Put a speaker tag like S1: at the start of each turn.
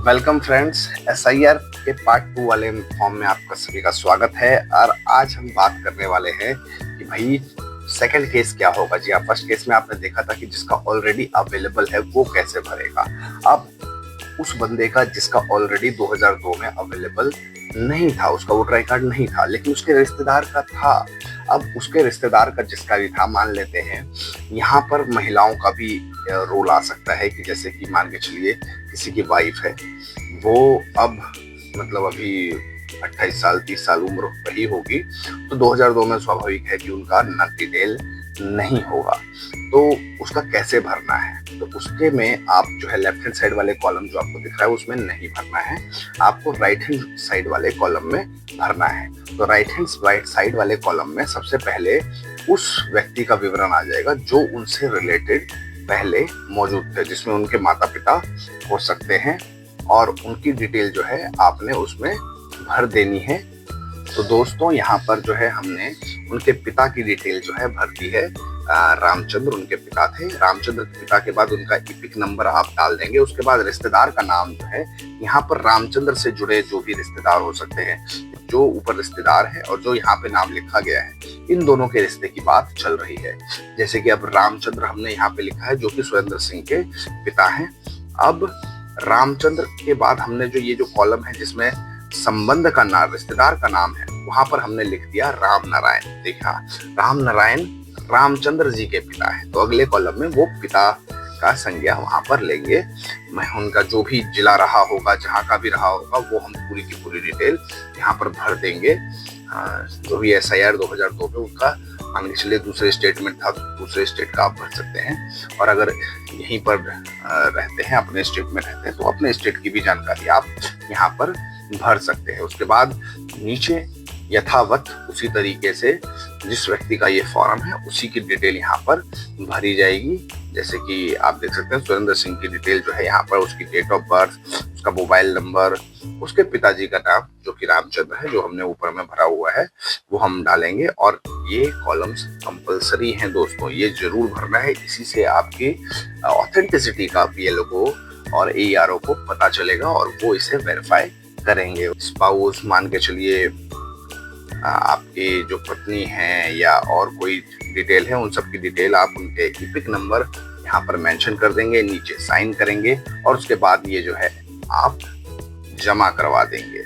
S1: Welcome friends, SIR के part 2 वाले form में आपका सभी का स्वागत है। और आज हम बात करने वाले हैं कि भाई सेकंड केस क्या होगा। जी हाँ, फर्स्ट केस में आपने देखा था कि जिसका ऑलरेडी अवेलेबल है वो कैसे भरेगा। अब उस बंदे का जिसका ऑलरेडी 2002 में अवेलेबल नहीं था, उसका वोटर आई कार्ड नहीं था, लेकिन उसके रिश्तेदार का था। अब उसके रिश्तेदार का जिसका भी था, मान लेते हैं यहाँ पर महिलाओं का भी रोल आ सकता है कि जैसे कि मान के चलिए किसी की वाइफ है, वो अब मतलब अभी 28 साल 30 साल उम्र रही होगी, तो 2002 में स्वाभाविक है कि उनका न डिटेल नहीं होगा। तो उसका कैसे भरना है, तो उसके में आप जो है लेफ्ट हैंड साइड वाले कॉलम जो आपको दिख रहा है उसमें नहीं भरना है, आपको राइट हैंड साइड वाले कॉलम में भरना है। तो राइट हैंड साइड वाले कॉलम में सबसे पहले उस व्यक्ति का विवरण आ जाएगा जो उनसे रिलेटेड पहले मौजूद थे, जिसमें उनके माता पिता हो सकते हैं, और उनकी डिटेल जो है आपने उसमें भर देनी है। तो दोस्तों यहाँ पर जो है हमने उनके पिता की डिटेल जो है भर दी है। रामचंद्र उनके पिता थे। रामचंद्र के पिता के बाद उनका इपिक नंबर आप डाल देंगे। उसके बाद रिश्तेदार का नाम जो है, यहाँ पर रामचंद्र से जुड़े जो भी रिश्तेदार हो सकते हैं, जो ऊपर रिश्तेदार है और जो यहाँ पे नाम लिखा गया है, इन दोनों के रिश्ते की बात चल रही है। जैसे कि अब रामचंद्र हमने यहाँ पे लिखा है जो कि सुरेंद्र सिंह के पिता हैं। अब रामचंद्र के बाद हमने जो ये जो कॉलम है जिसमें संबंध का नाम, रिश्तेदार का नाम है, वहां पर हमने लिख दिया राम नारायण। देखा, राम नारायण रामचंद्र जी के पिता है, तो अगले कॉलम में वो पिता का संज्ञा वहां पर लेंगे। मैं उनका जो भी जिला रहा होगा, जहां का भी रहा होगा, वो हम पूरी की पूरी डिटेल यहाँ पर भर देंगे। जो भी SIR 2002 में उनका मान के चलिए दूसरे स्टेट में था, दूसरे स्टेट का आप भर सकते हैं। और अगर यहीं पर रहते हैं, अपने स्टेट में रहते हैं, तो अपने स्टेट की भी जानकारी आप यहाँ पर भर सकते हैं। उसके बाद नीचे यथावत उसी तरीके से जिस व्यक्ति का ये फॉर्म है उसी की डिटेल यहाँ पर भरी जाएगी। जैसे कि आप देख सकते हैं सुरेंद्र सिंह की डिटेल जो है यहाँ पर, उसकी डेट ऑफ बर्थ, उसका मोबाइल नंबर, उसके पिताजी का नाम जो कि रामचंद्र है, जो हमने ऊपर में भरा हुआ है, वो हम डालेंगे। और ये कॉलम्स कंपलसरी हैं दोस्तों, ये जरूर भरना है। इसी से आपकी ऑथेंटिसिटी का BLO को और AERO को पता चलेगा और वो इसे वेरीफाई करेंगे। स्पाउस मान के चलिए आपकी जो पत्नी है या और कोई डिटेल है, उन सब की डिटेल आप उनके इपिक नंबर यहाँ पर मेंशन कर देंगे, नीचे साइन करेंगे और उसके बाद ये जो है आप जमा करवा देंगे।